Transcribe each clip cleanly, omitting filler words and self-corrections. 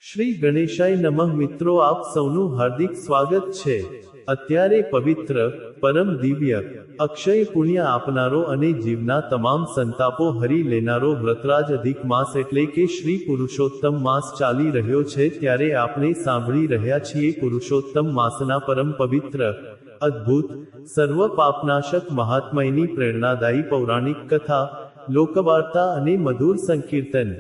શ્રી ગણેશાય નમઃ મિત્રો, આપ સૌનું હાર્દિક સ્વાગત છે। અત્યારે પવિત્ર, પરમ દિવ્ય, અક્ષય પુણ્ય આપનારો અને જીવના તમામ સંતાપો હરી લેનારો વ્રતરાજ અધિક માસ એટલે કે શ્રી પુરુષોત્તમ માસ ચાલી રહ્યો છે। ત્યારે આપણે સાંભળી રહ્યા છીએ પુરુષોત્તમ માસના પરમ પવિત્ર, અદ્ભુત, સર્વ પાપનાશક મહાત્મયની પ્રેરણાદાયી પૌરાણિક કથા, લોકવાર્તા અને મધુર સંકીર્તન।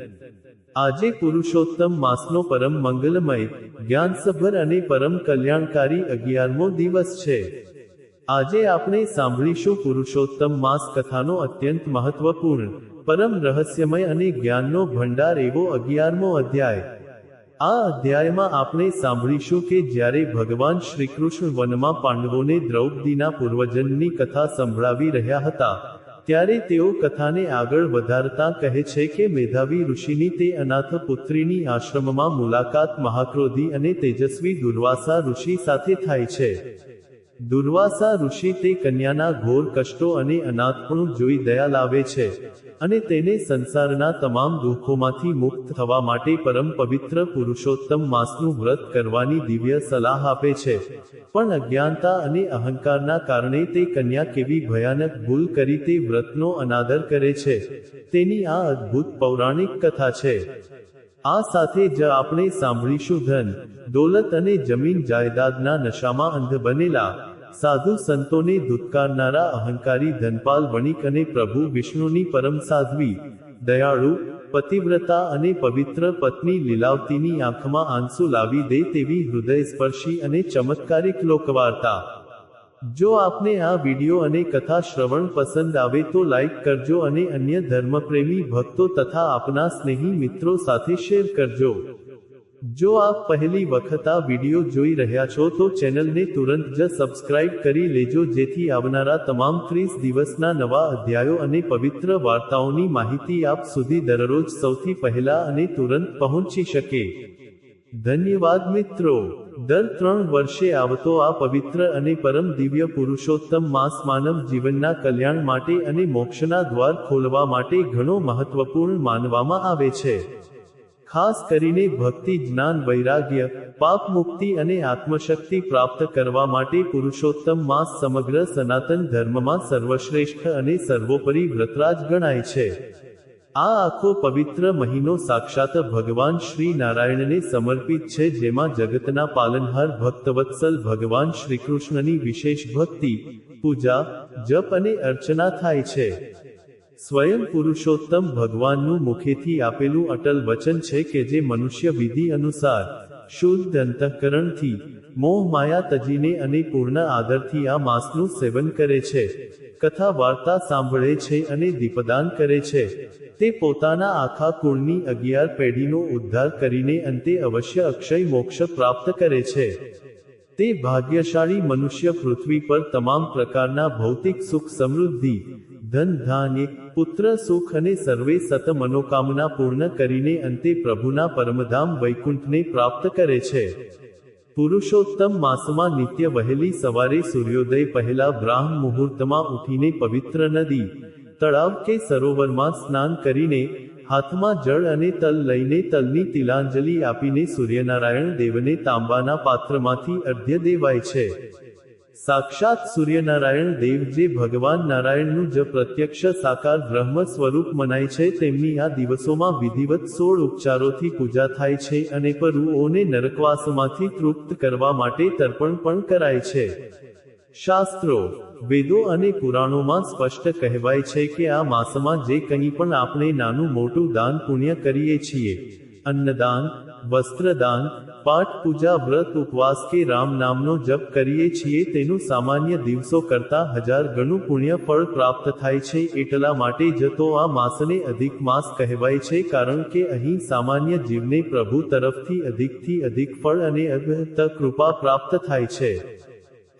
આજે પુરુષોત્તમ માસનો પરમ મંગલમય, જ્ઞાનસભર અને પરમ કલ્યાણકારી 11મો દિવસ છે। આજે આપણે સાંભળીશું પુરુષોત્તમ માસ કથાનો અત્યંત મહત્વપૂર્ણ, પરમ રહસ્યમય અને જ્ઞાનનો ભંડાર એવો 11મો અધ્યાય। આ અધ્યાયમાં આપણે સાંભળીશું કે જ્યારે ભગવાન શ્રીકૃષ્ણ વનમાં પાંડવોને દ્રૌપદીના પૂર્વજન્મની કથા સંભળાવી રહ્યા હતા, ત્યારે તેઓ કથાને આગળ વધારતા કહે છે કે મેધાવી ઋષિની તે અનાથ પુત્રીની આશ્રમમાં મુલાકાત મહાક્રોધી અને તેજસ્વી દુર્વાસા ઋષિ સાથે થાય છે। દુર્વાસા ઋષિ તે કન્યાના ઘોર કષ્ટો અને અનાથપણું જોઈ દયા લાવે છે અને તેને સંસારના તમામ દુઃખોમાંથી મુક્ત થવા માટે પરમ પવિત્ર પુરુષોત્તમ માસનું વ્રત કરવાની દિવ્ય સલાહ આપે છે। પણ અજ્ઞાનતા અને અહંકારના કારણે તે કન્યા કેવી ભયાનક ભૂલ કરી તે વ્રતનો અનાદર કરે છે, તેની આ અદ્ભુત પૌરાણિક કથા છે। આ સાથે જ આપણે સાંભળીશું ધન, દોલત અને જમીન જાયદાદના નશામાં અંધ બનેલા, સાધુ સંતોને ધુત્કારનારા અહંકારી ધનપાલ વણિક અને પ્રભુ વિષ્ણુની પરમ સાધ્વી, દયાળુ, પતિવ્રતા અને પવિત્ર પત્ની લીલાવતીની આંખમાં આંસુ લાવી દે તેવી હૃદયસ્પર્શી અને ચમત્કારિક લોકવાર્તા। જો આપને આ વિડિયો અને કથા શ્રવણ પસંદ આવે તો લાઈક કરજો અને અન્ય ધર્મપ્રેમી ભક્તો તથા આપના સ્નેહી મિત્રો સાથે શેર કરજો। જો આપ પહેલી વખત આ વિડિયો જોઈ રહ્યા છો તો ચેનલને તુરંત જ સબસ્ક્રાઇબ કરી લેજો, જેથી આવનારા તમામ 30 દિવસના નવા અધ્યાયો અને પવિત્ર વાર્તાઓની માહિતી આપ સુધી દરરોજ સૌથી પહેલા અને તુરંત પહોંચી શકે। ધન્યવાદ મિત્રો। દર 3 વર્ષે આવતો આ પવિત્ર અને પરમ દિવ્ય પુરુષોત્તમ માસ માનવ જીવનના કલ્યાણ માટે અને મોક્ષના દ્વાર ખોલવા માટે ઘણો મહત્વપૂર્ણ માનવામાં આવે છે। ખાસ કરીને ભક્તિ, જ્ઞાન, વૈરાગ્ય, પાપ મુક્તિ અને આત્મશક્તિ પ્રાપ્ત કરવા માટે પુરુષોત્તમ માસ સમગ્ર સનાતન ધર્મમાં સર્વશ્રેષ્ઠ અને સર્વોપરી વ્રતરાજ ગણાય છે। આ આખો પવિત્ર મહિનો સાક્ષાત ભગવાન શ્રી નારાયણને સમર્પિત છે, જેમાં જગતના પાલનહાર ભક્તવત્સલ ભગવાન શ્રીકૃષ્ણની વિશેષ ભક્તિ, પૂજા, જપ અને અર્ચના થાય છે। સ્વયં પુરુષોત્તમ ભગવાનનું મુખેથી આપેલું અટલ વચન છે કે જે મનુષ્ય વિધિ અનુસાર, શુદ્ધ અંતઃકરણથી, મોહ માયા તજીને અને પૂર્ણ આદરથી આ માસનું સેવન કરે છે, કથા વાર્તા સાંભળે છે અને દીપદાન કરે છે, તે પોતાના આખા કુળની 11 પેઢીનો ઉદ્ધાર કરીને અંતે અવશ્ય અક્ષય મોક્ષ પ્રાપ્ત કરે છે। તે ભાગ્યશાળી મનુષ્ય પૃથ્વી પર તમામ પ્રકારના ભૌતિક સુખ સમૃદ્ધિ, ધન ધાન્ય, પુત્ર સુખ અને સર્વે સત મનોકામના પૂર્ણ કરીને અંતે પ્રભુના પરમધામ વૈકુંઠને પ્રાપ્ત કરે છે। પુરુષોત્તમ માસમાં નિત્ય વહેલી સવારે સૂર્યોદય પહેલા બ્રાહ્મ મુહૂર્તમાં ઉઠીને પવિત્ર નદી, તળાવ કે સરોવરમાં સ્નાન કરીને, હાથમાં જળ અને તલ લઈને તલની તિલાંજલિ આપીને સૂર્યનારાયણ દેવને તાંબાના પાત્રમાંથી અર્ઘ્ય દેવાય છે। સાક્ષાત સૂર્યનારાયણ દેવ જે ભગવાન નારાયણનું જ પ્રત્યક્ષ સાકાર બ્રહ્મ સ્વરૂપ મનાય છે, તેમની આ દિવસોમાં વિધિવત 16 ઉપચારોથી પૂજા થાય છે અને પરુઓને નરકવાસમાંથી તૃપ્ત કરવા માટે તર્પણ પણ કરાય છે। શાસ્ત્રો, વેદો અને પુરાણોમાં સ્પષ્ટ કહેવાય છે કે આ માસમાં જે કંઈ પણ આપણે નાનું મોટું દાન પુણ્ય કરીએ છીએ, અન્નદાન, વસ્ત્રદાન, પાઠ પૂજા, વ્રત ઉપવાસ કે રામ નામનો જપ કરીએ છીએ, તેનું સામાન્ય દિવસો કરતાં 1000 ગણું પુણ્ય ફળ પ્રાપ્ત થાય છે। એટલા માટે જ તો આ માસને અધિક માસ કહેવાય છે, કારણ કે અહીં સામાન્ય જીવને પ્રભુ તરફથી અધિકથી અધિક ફળ અને અગણિત કૃપા પ્રાપ્ત થાય છે।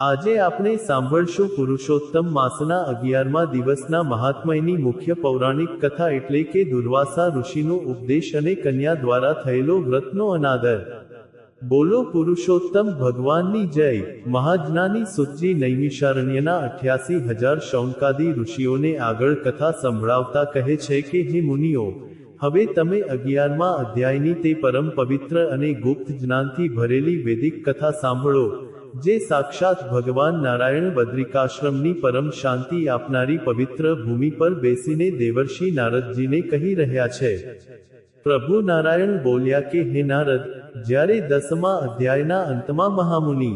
આજે આપણે સાંભળશું પુરુષોત્તમ માસના 11મા દિવસના મહાત્મયની મુખ્ય પૌરાણિક કથા એટલે કે દુર્વાસા ઋષિનો ઉપદેશ અને કન્યા દ્વારા થયેલો વ્રતનો અનાદર। બોલો પુરુષોત્તમ ભગવાનની જય। મહાજ્ઞાની સુતજી નૈમિષારણ્યના 88,000 શૌનકાદી ઋષિઓને આગળ કથા સંભળાવતા કહે છે કે હે મુનિઓ, હવે તમે 11મા અધ્યાયની તે પરમ પવિત્ર અને ગુપ્ત જ્ઞાનથી ભરેલી વૈદિક કથા સાંભળો, જે સાક્ષાત ભગવાન નારાયણ બદ્રિકાશ્રમની પરમ શાંતિ આપનારી પવિત્ર ભૂમિ પર બેસીને દેવર્ષિ નારદજીને કહી રહ્યા છે. પ્રભુ નારાયણ બોલ્યા કે હે નારદ, જ્યારે 10મા અધ્યાયના અંતમાં મહામુનિ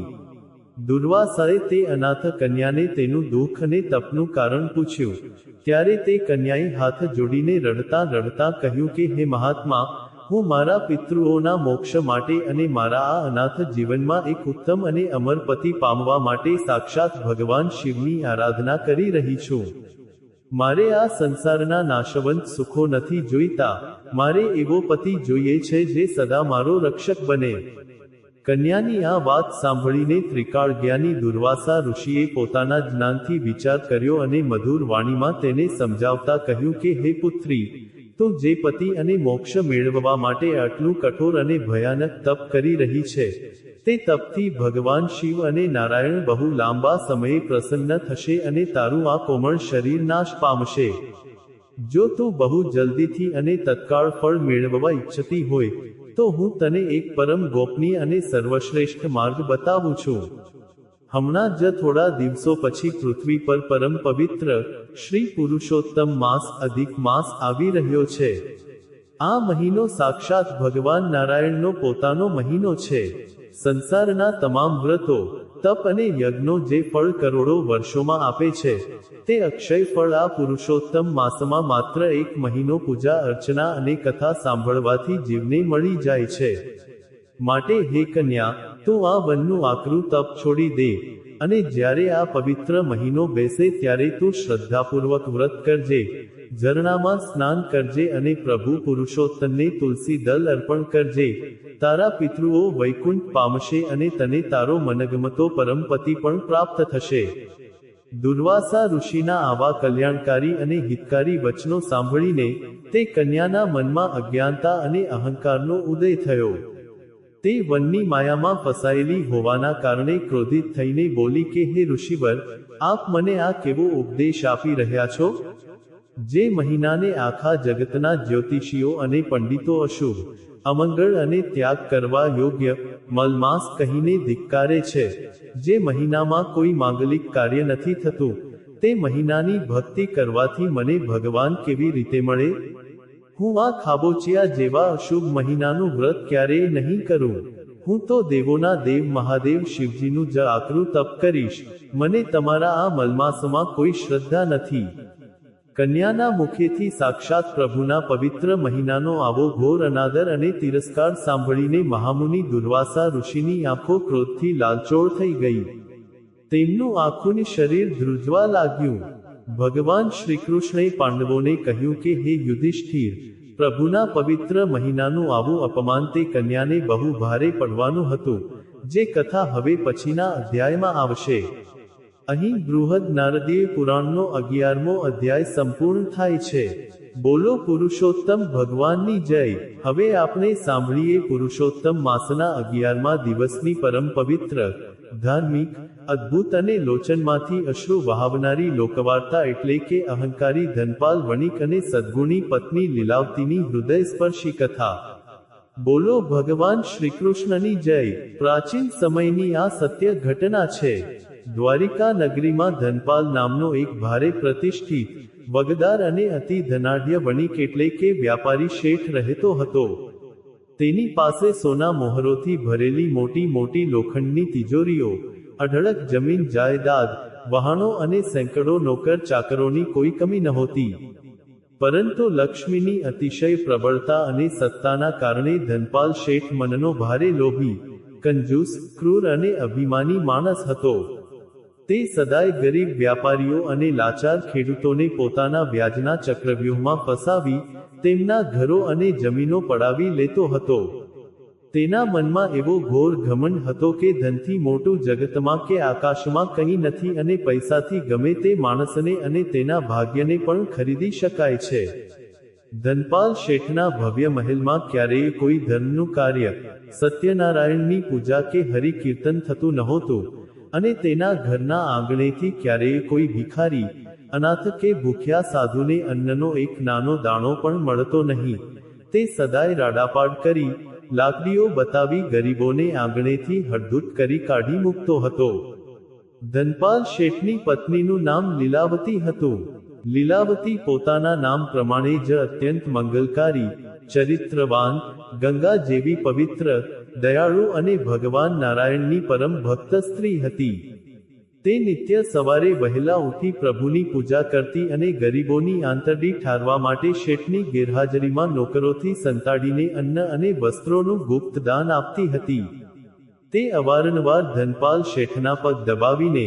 દુર્વાસાએ તે અનાથ કન્યાને તેનું દુઃખ અને તપનું કારણ પૂછ્યું, ત્યારે તે કન્યાએ હાથ જોડીને રડતા રડતા કહ્યું કે હે મહાત્મા, હું મારા પિતૃઓના મોક્ષ માટે અને મારા આ અનાથ જીવનમાં એક ઉત્તમ અને અમર પતિ પામવા માટે સાક્ષાત ભગવાન શિવની આરાધના કરી રહી છું. મારે આ સંસારના નાશવંત સુખો નથી જોઈતા, મારે એવો પતિ જોઈએ છે જે સદા મારો રક્ષક બને. કન્યાની આ વાત સાંભળીને ત્રિકાળ જ્ઞાની દુર્વાસા ઋષિએ પોતાના જ્ઞાનથી વિચાર કર્યો અને મધુર વાણીમાં તેને સમજાવતા કહ્યું કે હે પુત્રી, તું જે પતિ અને મોક્ષ મેળવવા માટે આટલું કઠોર અને ભયાનક તપ કરી રહી છે, તે તપથી ભગવાન શિવ અને નારાયણ બહુ લાંબા સમયે પ્રસન્ન થશે અને તારું આ કોમળ શરીર નાશ પામશે. જો તું બહુ જલ્દીથી અને તત્કાળ ફળ મેળવવા ઈચ્છતી હોય તો હું તને એક પરમ ગોપનીય અને સર્વશ્રેષ્ઠ માર્ગ બતાવું છું. હમણાં જ થોડા દિવસો પછી પૃથ્વી પર પરમ પવિત્ર શ્રી પુરુષોત્તમ માસ અધિક માસ આવી રહ્યો છે. આ મહિનો સાક્ષાત ભગવાન નારાયણનો પોતાનો મહિનો છે. સંસારના તમામ વ્રતો, તપ અને યજ્ઞો જે ફળ કરોડો વર્ષોમાં આપે છે, તે અક્ષય ફળ આ પુરુષોત્તમ માસમાં માત્ર એક મહિનો પૂજા અર્ચના અને કથા સાંભળવાથી જીવને મળી જાય છે. માટે હે કન્યા, તું આ વનનું આકરું તપ છોડી દે અને જ્યારે આ પવિત્ર મહિનો બેસે ત્યારે તું શ્રદ્ધાપૂર્વક વ્રત કરજે, ઝરણામાં સ્નાન કરજે અને પ્રભુ પુરુષોત્તમને તુલસી દલ અર્પણ કરજે. તારા પિતૃઓ વૈકુંઠ પામશે અને તને તારો મનગમતો પરમપતિ પણ પ્રાપ્ત થશે. દુર્વાસા ઋષિના આવા કલ્યાણકારી અને હિતકારી વચનો સાંભળીને તે કન્યાના મનમાં અજ્ઞાનતા અને અહંકારનો ઉદય થયો. તે વનની માયામાં ફસાયેલી હોવાના કારણે ક્રોધિત થઈને બોલી કે હે ઋષિવર, આપ મને આ કેવો ઉપદેશ આપી રહ્યા છો? જે મહિનાને આખા જગતના જ્યોતિષીઓ અને પંડિતો અશુભ, અમંગળ અને ત્યાગ કરવા યોગ્ય મલમાસ કહીને ધિક્કારે છે, જે મહિનામાં કોઈ માંગલિક કાર્ય નથી થતું, તે મહિનાની ભક્તિ કરવાથી મને ભગવાન કેવી રીતે મળે? હું આ ખાબોચિયા જેવા અશુભ મહિનાનું વ્રત ક્યારેય નહીં કરું. હું તો દેવોના દેવ મહાદેવ શિવજીનું જ આકરું તપ કરીશ. મને તમારા આ મલમાસમાં કોઈ શ્રદ્ધા નથી. કન્યાના મુખેથી સાક્ષાત પ્રભુના પવિત્ર મહિનાનો આવો ઘોર અનાદર અને તિરસ્કાર સાંભળીને મહામુનિ દુર્વાસા ઋષિની આંખો ક્રોધથી લાલચોળ થઈ ગઈ. તેમનું આખું શરીર ધ્રુજવા લાગ્યું. ભગવાન શ્રીકૃષ્ણએ પાંડવોને કહ્યું કે હે યુધિષ્ઠિર, પ્રભુના પવિત્ર મહિનાનું આવું અપમાન તે કન્યાને બહુ ભારે પડવાનું હતું, જે કથા હવે પછીના અધ્યાયમાં આવશે. અહીં બૃહદ નારદીય પુરાણનો 11મો અધ્યાય સંપૂર્ણ થાય છે. બોલો પુરુષોત્તમ ભગવાનની જય. હવે આપણે સાંભળીએ પુરુષોત્તમ માસના 11મા દિવસની પરમ પવિત્ર, ધાર્મિક, અદ્ભુત અને લોચનમાંથી અશ્રુ વહાવનારી લોકવાર્તા, એટલે કે અહંકારી ધનપાલ વણિક અને સદ્ગુણી પત્ની લીલાવતીની હૃદયસ્પર્શી કથા. બોલો ભગવાન શ્રીકૃષ્ણની જય. પ્રાચીન સમયની આ સત્ય ઘટના છે. દ્વારિકા નગરીમાં ધનપાલ નામનો એક ભારે પ્રતિષ્ઠિત, વગદાર અને અતિ ધનાઢ્ય વણિક એટલે કે વ્યાપારી શેઠ રહેતો હતો. તેની પાસે સોના મોહરોથી ભરેલી મોટી મોટી લોખંડની તિજોરીઓ, અઢળક જમીન જાયદાદ, વહાણો અને સેંકડો નોકર ચાકરોની કોઈ કમી નહોતી. પરંતુ લક્ષ્મીની અતિશય પ્રબળતા અને સત્તાના કારણે ધનપાલ શેઠ મનનો ભારે લોભી, કંજૂસ, ક્રૂર અને અભિમાની માણસ હતો. તે સદાય ગરીબ વ્યાપારીઓ અને લાચાર ખેડૂતોને પોતાના વ્યાજના ચક્રવ્યૂહમાં ફસાવી તેમના ઘરો અને જમીનો પડાવી લેતો હતો. તેના મનમાં એવો ઘોર ઘમંડ હતો કે ધનથી મોટું જગતમાં કે આકાશમાં કંઈ નથી અને પૈસાથી ગમે તે માણસને અને તેના ભાગ્યને પણ ખરીદી શકાય છે. ધનપાલ શેઠના ભવ્ય મહેલમાં ક્યારેય કોઈ ધર્મનું કાર્ય, સત્યનારાયણની પૂજા કે હરિ કીર્તન થતું નહોતું, અને તેના ઘરના આંગણેથી ક્યારેય કોઈ ભિખારી અનાથ કે ભૂખ્યા સાધુને અન્નનો એક નાનો દાણો પણ મળતો નહીં. તે સદાય રાડાપાડ કરી, લાકડીઓ બતાવી ગરીબોને આંગણેથી હડધૂત કરી કાઢી મૂકતો હતો. ધનપાલ શેઠની પત્નીનું નામ લીલાવતી હતું. લીલાવતી પોતાના નામ પ્રમાણે જ અત્યંત મંગલકારી, ચરિત્રવાન, ગંગા જેવી પવિત્ર, દયાળુ અને ભગવાન નારાયણની પરમ ભક્ત સ્ત્રી હતી. તે નિત્ય સવારે વહેલા ઉઠી પ્રભુની પૂજા કરતી અને ગરીબોની આંતરડી ઠારવા માટે શેઠની ગેરહાજરીમાં નોકરોથી સંતાડીને અન્ન અને વસ્ત્રોનું ગુપ્ત દાન આપતી હતી. તે અવારનવાર ધનપાલ શેઠના પગ દબાવીને,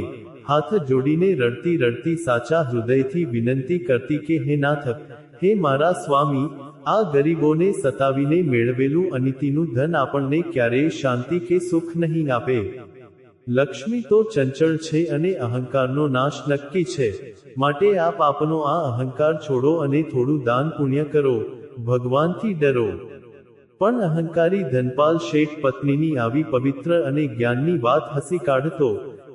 હાથ જોડીને રડતી રડતી સાચા હૃદયથી વિનંતી કરતી કે હે નાથ, હે મારા સ્વામી, આ ગરીબોને સતાવીને મેળવેલું અનિતિનું ધન આપણને ક્યારેય શાંતિ કે સુખ નહીં આપે. લક્ષ્મી તો ચંચળ છે અને અહંકારનો નાશ નક્કી છે. માટે આપ આપનો આ અહંકાર છોડો અને થોડું દાન પુણ્ય કરો, ભગવાનથી ડરો. પણ અહંકારી ધનપાલ શેઠ પત્નીની આવી પવિત્ર અને જ્ઞાનની વાત હસી કાઢતો,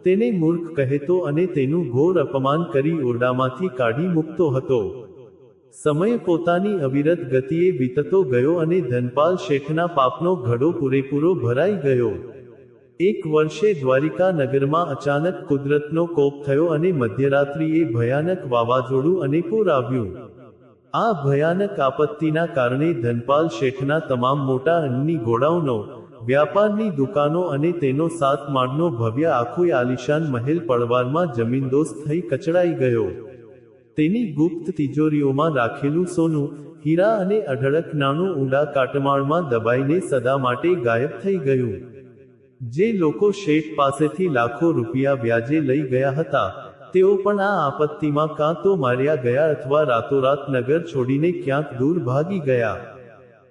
તેને મૂર્ખ કહેતો અને તેનું ઘોર અપમાન કરી ઓરડામાંથી કાઢી મૂકતો હતો. સમય પોતાની અવિરત ગતિએ વીતતો ગયો અને ધનપાલ શેઠના પાપનો ઘડો પૂરેપૂરો ભરાઈ ગયો. એક વર્ષે દ્વારિકા નગરમાં અચાનક કુદરતનો કોપ થયો અને મધ્યરાત્રિએ ભયાનક વાવાઝોડું અને પૂર આવ્યું. આ ભયાનક આપત્તિના કારણે ધનપાલ શેઠના તમામ મોટા અન્નની ગોડાઉનો, વ્યાપારની દુકાનો અને તેનો 7 માળનો ભવ્ય આખો આલિશાન મહેલ પળવારમાં જમીનદોસ્ત થઈ કચડાઈ ગયો. તેની ગુપ્ત તિજોરીઓમાં રાખેલું સોનું, હીરા અને અઢળક નાણું ઊંડા કાટમાળમાં દબાઈને સદા માટે ગાયબ થઈ ગયું. જે લોકો શેઠ પાસેથી લાખો રૂપિયા વ્યાજે લઈ ગયા હતા, તેઓ પણ આ આપત્તિમાં કાં તો માર્યા ગયા અથવા રાતોરાત નગર છોડીને ક્યાંક દૂર ભાગી ગયા.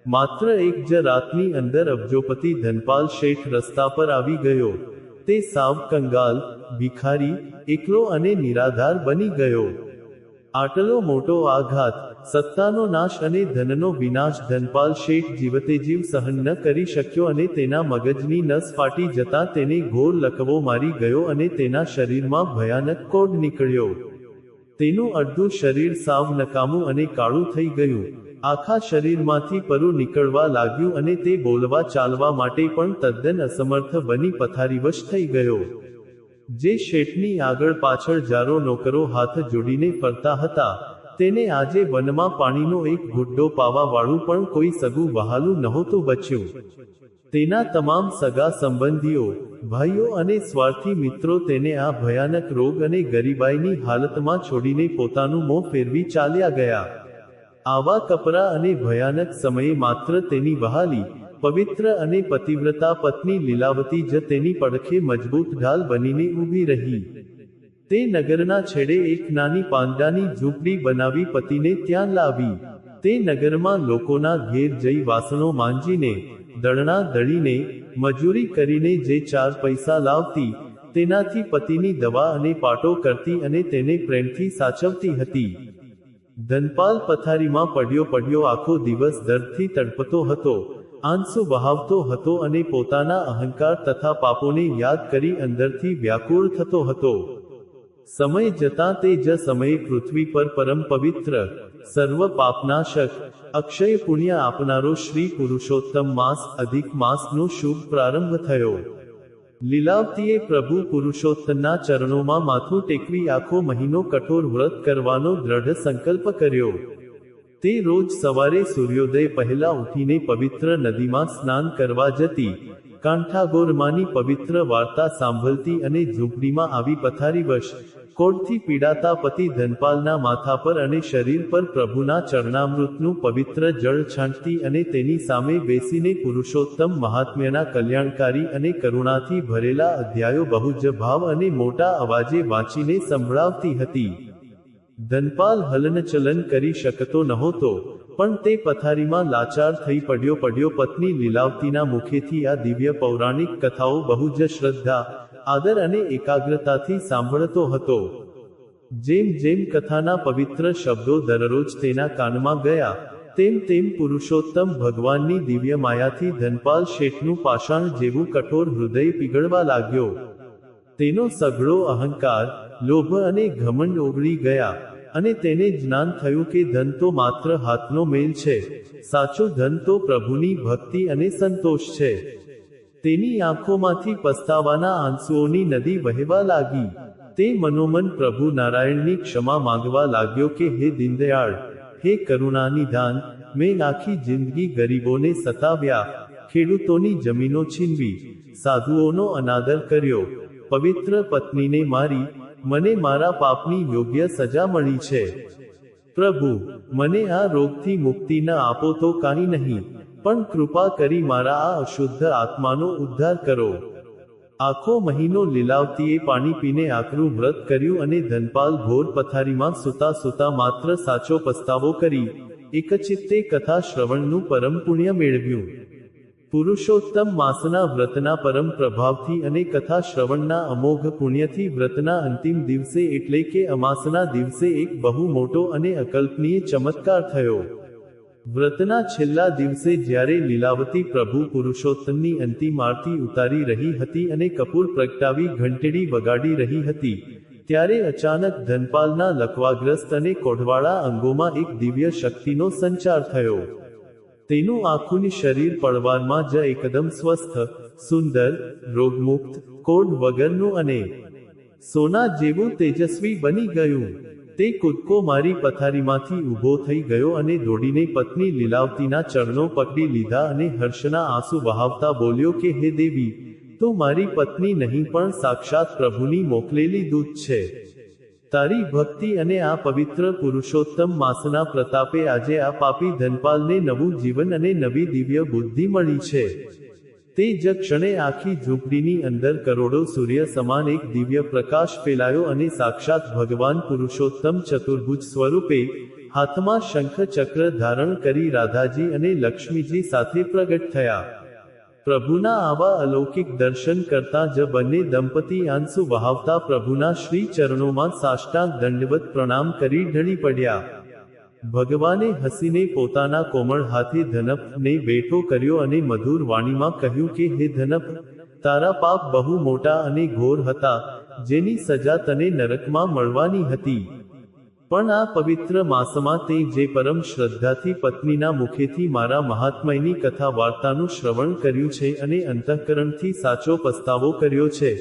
માત્ર એક જ રાતની અંદર અબજોપતિ ધનપાલ શેઠ રસ્તા પર આવી ગયો. તે સાવ કંગાલ, ભિખારી, એકલો અને નિરાધાર બની ગયો. આટલો મોટો આઘાત, સત્તાનો નાશ અને ધનનો વિનાશ ધનપાલ શેઠ જીવતે જીવ સહન ન કરી શક્યો અને તેના મગજની નસ ફાટી જતા તેને ઘોર લકવો મારી ગયો અને તેના શરીરમાં ભયાનક કોઢ નીકળ્યો. તેનું અડધું શરીર સાવ નકામું અને કાળું થઈ ગયું. આખા શરીરમાંથી પરુ નીકળવા લાગ્યું અને તે બોલવા ચાલવા માટે પણ તદ્દન અસમર્થ બની પથારીવશ થઈ ગયો. જે શેઠની આગળ પાછળ જારો નોકરો હાથ જોડીને ફરતા હતા, તેને આજે વનમાં પાણીનો એક ઘૂંટડો પાવા વાળું પણ કોઈ સગું વહાલું નહોતું બચ્યું. તેના તમામ સગા સંબંધીઓ, ભાઈઓ અને સ્વાર્થી મિત્રો તેને આ ભયાનક રોગ અને ગરીબાઈની હાલતમાં છોડીને પોતાનું મોં ફેરવી ચાલ્યા ગયા. આવા કપરા અને ભયાનક સમયે માત્ર તેની વહાલી, પવિત્ર અને પતિવ્રતા પત્ની લીલાવતી જ તેની પડખે મજબૂત ઢાલ બનીને ઊભી રહી. તે નગરના છેડે એક નાની પાંદડાની ઝૂંપડી બનાવી પતિને ત્યાં લાવી. તે નગરમાં લોકોના ઘેર જઈ વાસણો માંજીને, દળણા દળીને, મજૂરી કરીને જે 4 પૈસા લાવતી, તેનાથી પતિની દવા અને પાટો કરતી અને તેને પ્રેમથી સાચવતી હતી. ધનપાલ પથારીમાં પડ્યો આખો દિવસ દર્દથી તડપતો હતો, આંસુ વહાવતો હતો અને પોતાના અહંકાર તથા પાપોને યાદ કરી અંદરથી વ્યાકુળ થતો હતો. સમય જતાં તે જ સમયે પૃથ્વી પર પરમ પવિત્ર, સર્વ પાપનાશક, અક્ષય પુણ્ય આપનારો શ્રી પુરુષોત્તમ માસ અધિક માસનો શુભ પ્રારંભ થયો. લીલાવતીએ પ્રભુ પુરુષોત્તમના ચરણોમાં માથું ટેકવી આખો મહિનો કઠોર વ્રત કરવાનો દ્રઢ સંકલ્પ કર્યો. તે રોજ સવારે સૂર્યોદય પહેલા ઉઠીને પવિત્ર નદીમાં સ્નાન કરવા જતી, કાંઠાગોરમાંની પવિત્ર વાર્તા સાંભળતી અને ઝૂંપડીમાં આવી પથારીવશ, કોઢથી પીડાતા પતિ ધનપાલના માથા પર અને શરીર પર પ્રભુના ચરણામૃતનું પવિત્ર જળ છાંટતી અને તેની સામે બેસીને પુરુષોત્તમ મહાત્મ્યના કલ્યાણકારી અને કરુણાથી ભરેલા અધ્યાયો બહુ જ ભાવ અને મોટા અવાજે વાંચીને સંભળાવતી હતી. ધનપાલ હલનચલન કરી શકતો નહોતો, પણ તે પથારીમાં લાચાર થઈ પડ્યો પત્ની લીલાવતીના મુખેથી આ દિવ્ય પૌરાણિક કથાઓ બહુ જ શ્રદ્ધા, આદર અને એકાગ્રતાથી સાંભળતો હતો. જેમ જેમ કથાના પવિત્ર શબ્દો દરરોજ તેના કાનમાં ગયા, તેમ તેમ પુરુષોત્તમ ભગવાનની દિવ્ય માયાથી ધનપાલ શેઠનું પાષાણ જેવું કઠોર હૃદય પીગળવા લાગ્યો. તેનો સઘળો અહંકાર, લોભ અને ઘમંડ ઓગળી ગયા, અને તેને જ્ઞાન થયું કે ધન તો માત્ર હાથનો મેલ છે, સાચું ધન તો પ્રભુની ભક્તિ અને સંતોષ છે. તેની આંખોમાંથી પસ્તાવાના આંસુઓની નદી વહેવા લાગી. તે મનોમન પ્રભુ નારાયણની ક્ષમા માંગવા લાગ્યો કે હે દીનદયાળ, હે કરુણાનિધાન, મેં આખી જિંદગી ગરીબોને સતાવ્યા, ખેડૂતોની જમીનો છીનવી, સાધુઓનો અનાદર કર્યો, પવિત્ર પત્નીને મારી, મને મારા પાપની યોગ્ય સજા મળી છે. પ્રભુ, મને આ રોગથી મુક્તિ ન આપો તો કાંઈ નહીં, પણ કૃપા કરી મારા આ અશુદ્ધ આત્માનો ઉદ્ધાર કરો. આખો મહિનો લીલાવતીએ પાણી પીને આકરું વ્રત કર્યું અને ધનપાલ ઘોર પથારીમાં સૂતા સૂતા માત્ર સાચો પસ્તાવો કરી એકચિત્તે કથા શ્રવણનું પરમ પુણ્ય મેળવ્યું. પુરુષોત્તમ માસના વ્રતના પરમ પ્રભાવથી અને કથા શ્રવણના અમોઘ પુણ્યથી વ્રતના અંતિમ દિવસે એટલે કે અમાસના દિવસે એક બહુ મોટો અને અકલ્પનીય ચમત્કાર થયો. વ્રતના છેલ્લા દિવસે જ્યારે લીલાવતી પ્રભુ પુરુષોત્તમની અંતિમ આરતી ઉતારી રહી હતી અને કપૂર પ્રગટાવી ઘંટેડી વગાડી રહી હતી, ત્યારે અચાનક ધનપાલના લકવાગ્રસ્ત અને કોઢવાળા અંગોમાં એક દિવ્ય શક્તિનો સંચાર થયો. તેનું આખું શરીર પળવારમાં જ એકદમ સ્વસ્થ, સુંદર, રોગમુક્ત, કોઢ વગરનું અને સોના જેવું તેજસ્વી બની ગયું. તે કૂદકો મારી પથારીમાંથી ઊભો થઈ ગયો અને દોડીને પત્ની લીલાવતીના ચરણો પકડી લીધા અને હર્ષના આંસુ વહાવતા બોલ્યો કે હે દેવી, તું મારી પત્ની નહીં પણ સાક્ષાત પ્રભુની મોકલેલી દૂત છે. તારી ભક્તિ અને આ પવિત્ર પુરુષોત્તમ માસના પ્રતાપે આજે આ પાપી ધનપાલને નવું જીવન અને નવી દિવ્ય બુદ્ધિ મળી છે. તે જ ક્ષણે આખી ઝૂંપડીની અંદર કરોડો સૂર્ય સમાન એક દિવ્ય પ્રકાશ ફેલાયો અને સાક્ષાત ભગવાન પુરુષોત્તમ ચતુર્ભુજ સ્વરૂપે હાથમાં શંખ ચક્ર ધારણ કરી રાધાજી અને લક્ષ્મીજી સાથે પ્રગટ થયા. પ્રભુના આવા અલૌકિક દર્શન કરતા જ બંને દંપતી આંસુ વહાવતા પ્રભુના શ્રી ચરણોમાં સાષ્ટાંગ દંડવત પ્રણામ કરી ઢળી પડ્યા. ભગવાને હસીને પોતાના કોમળ હાથે ધનપને બેઠો કર્યો અને મધુર વાણીમાં કહ્યું કે હે ધનપ, તારા પાપ બહુ મોટા અને ઘોર હતા, જેની સજા તને નરકમાં મળવાની હતી. પણ આ પવિત્ર માસમાં તે જે પરમ શ્રદ્ધાથી પત્નીના મુખેથી મારા મહાત્મયની કથા વાર્તાનું શ્રવણ કર્યું છે અને અંતઃકરણથી સાચો પસ્તાવો કર્યો છે,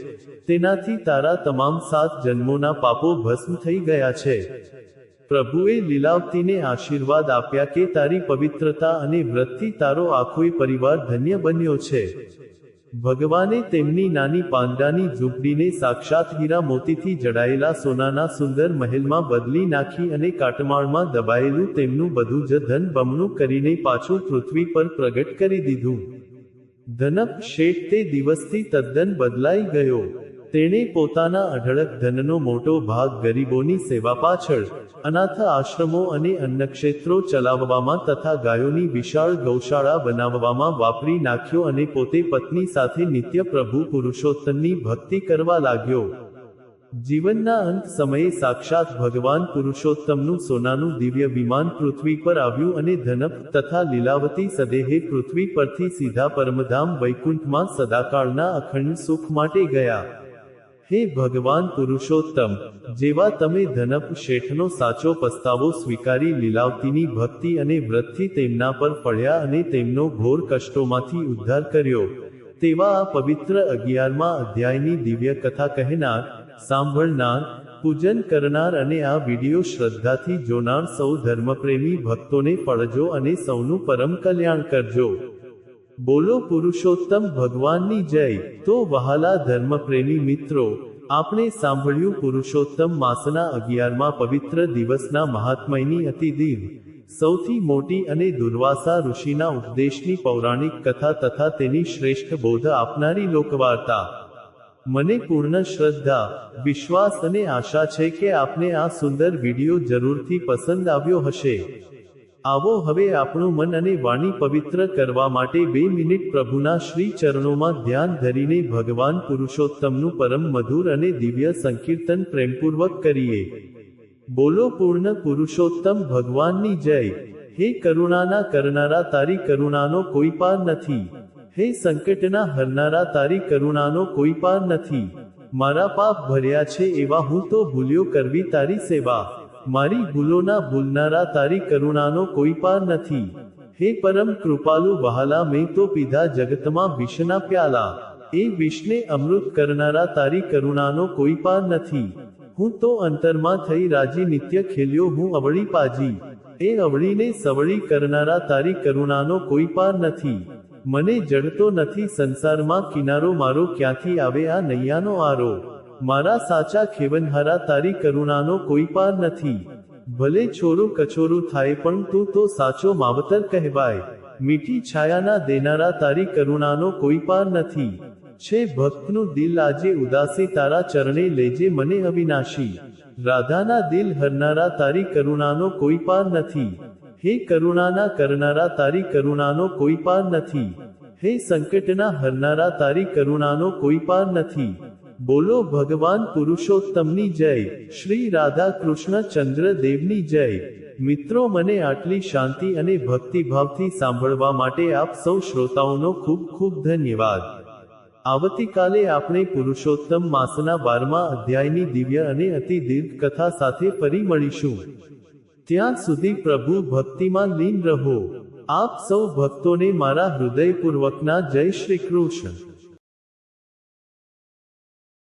તેનાથી તારા તમામ 7 જન્મોના પાપો ભસ્મ થઈ ગયા છે. પ્રભુએ લીલાવતીને આશીર્વાદ આપ્યા કે તારી પવિત્રતા અને વ્રતથી તારો આખોય પરિવાર ધન્ય બન્યો છે. ભગવાને તેમની નાની પાંદડાની ઝૂંપડીને સાક્ષાત હીરા મોતીથી જડાયેલા સોનાના સુંદર મહેલમાં બદલી નાખી અને કાટમાળમાં દબાયેલું તેમનું બધું જ ધન બમણું કરીને પાછું પૃથ્વી પર પ્રગટ કરી દીધું. ધનપ શેઠ તે દિવસથી તદ્દન બદલાઈ ગયો. તેણે પોતાના અઢળક ધનનો મોટો ભાગ ગરીબોની સેવા પાછળ, અનાથ આશ્રમો અને અન્નક્ષેત્રો ચલાવવામાં તથા ગાયોની વિશાળ ગૌશાળા બનાવવામાં વાપરી નાખ્યો અને પોતે પત્ની સાથે નિત્ય પ્રભુ પુરુષોત્તમની ભક્તિ કરવા લાગ્યો. જીવનના અંત સમયે સાક્ષાત ભગવાન પુરુષોત્તમનું સોનાનું દિવ્ય વિમાન પૃથ્વી પર આવ્યું અને ધનપ તથા લીલાવતી સદેહે પૃથ્વી પરથી સીધા પરમધામ વૈકુંઠમાં સદાકાળના અખંડ સુખ માટે ગયા. હે ભગવાન પુરુષોત્તમ, જેવા તમે ધનપ શેઠનો સાચો પસ્તાવો સ્વીકારી લીલાવતીની ભક્તિ અને વ્રતથી તેમના પર પડ્યા અને તેમનો ઘોર કષ્ટોમાંથી ઉદ્ધાર કર્યો, તેવા આ પવિત્ર 11મા અધ્યાયની દિવ્ય કથા કહેનાર, સાંભળનાર, પૂજન કરનાર અને આ વિડિયો શ્રદ્ધાથી જોનાર સૌ ધર્મપ્રેમી ભક્તોને ફળજો અને સૌનું પરમ કલ્યાણ કરજો. બોલો પુરુષોત્તમ ભગવાનની જય. તો વહાલા ધર્મપ્રેમી મિત્રો, આપણે સાંભળ્યું પુરુષોત્તમ માસના 11મા પવિત્ર દિવસના મહાત્મયની અતિ દીર્ઘ, સૌથી મોટી અને દુર્વાસા ઋષિના ઉપદેશની પૌરાણિક કથા તથા તેની શ્રેષ્ઠ બોધ આપનારી લોકવાર્તા. મને પૂર્ણ શ્રદ્ધા, વિશ્વાસ અને આશા છે કે આપને આ સુંદર વિડિયો જરૂરથી પસંદ આવ્યો હશે. આવો હવે આપણું મન અને વાણી પવિત્ર કરવા માટે 2 મિનિટ પ્રભુના શ્રી ચરણોમાં ધ્યાન ધરીને ભગવાન પુરુષોત્તમનું પરમ મધુર અને દિવ્ય સંકીર્તન પ્રેમપૂર્વક કરીએ. બોલો પૂર્ણ પુરુષોત્તમ ભગવાનની જય. હે કરુણાના કરનારા, તારી કરુણાનો કોઈ પાર નથી. હે સંકટના હરનારા, તારી કરુણાનો કોઈ પાર નથી. મારા પાપ ભર્યા છે એવા હું તો ભૂલ્યો કરવી તારી સેવા. મારી ભૂલોના ભૂલનારા તારી કરુણાનો કોઈ પાર નથી. હે પરમ કૃપાલુ વહાલા, મેં તો પીધા જગતમાં વિષના પ્યાલા. એ વિષને અમૃત કરનારા તારી કરુણાનો કોઈ પાર નથી. હું તો અંતરમાં થઈ રાજી નિત્ય ખેલ્યો હું અવળી પાજી. એ અવળીને સવળી કરનારા તારી કરુણાનો કોઈ પાર નથી. મને જડતો નથી સંસારમાં કિનારો, મારો ક્યાંથી આવે આ નૈયાનો આરો. મારા સાચા ખેવનહારા તારી કરુણાનો કોઈ પાર નથી. ભલે છોરું કછોરું થાય પણ તું તો સાચો માવતર કહેવાય. મીઠી છાયાના દેનારા તારી કરુણાનો કોઈ પાર નથી. છે ભક્તનું દિલ આજે ઉદાસી, તારા ચરણે લેજે મને અવિનાશી. રાધાના દિલ હરનારા તારી કરુણાનો કોઈ પાર નથી. હે કરુણાના કરનારા તારી કરુણાનો કોઈ પાર નથી. હે સંકટના હરનારા તારી કરુણાનો કોઈ પાર નથી. બોલો ભગવાન પુરુષોત્તમની જય, શ્રી રાધા કૃષ્ણ ચંદ્ર દેવની જય. મિત્રો, મને આટલી શાંતિ અને ભક્તિભાવથી સાંભળવા માટે આપ સૌ શ્રોતાઓનો ખૂબ ખૂબ ધન્યવાદ. આવતીકાલે આપણે પુરુષોત્તમ માસના 12મા અધ્યાયની દિવ્ય અને અતિ દીર્ઘ કથા સાથે ફરી મળીશું. ત્યાં સુધી પ્રભુ ભક્તિમાં લીન રહો. આપ સૌ ભક્તોને મારા હૃદયપૂર્વકના જય શ્રી કૃષ્ણ.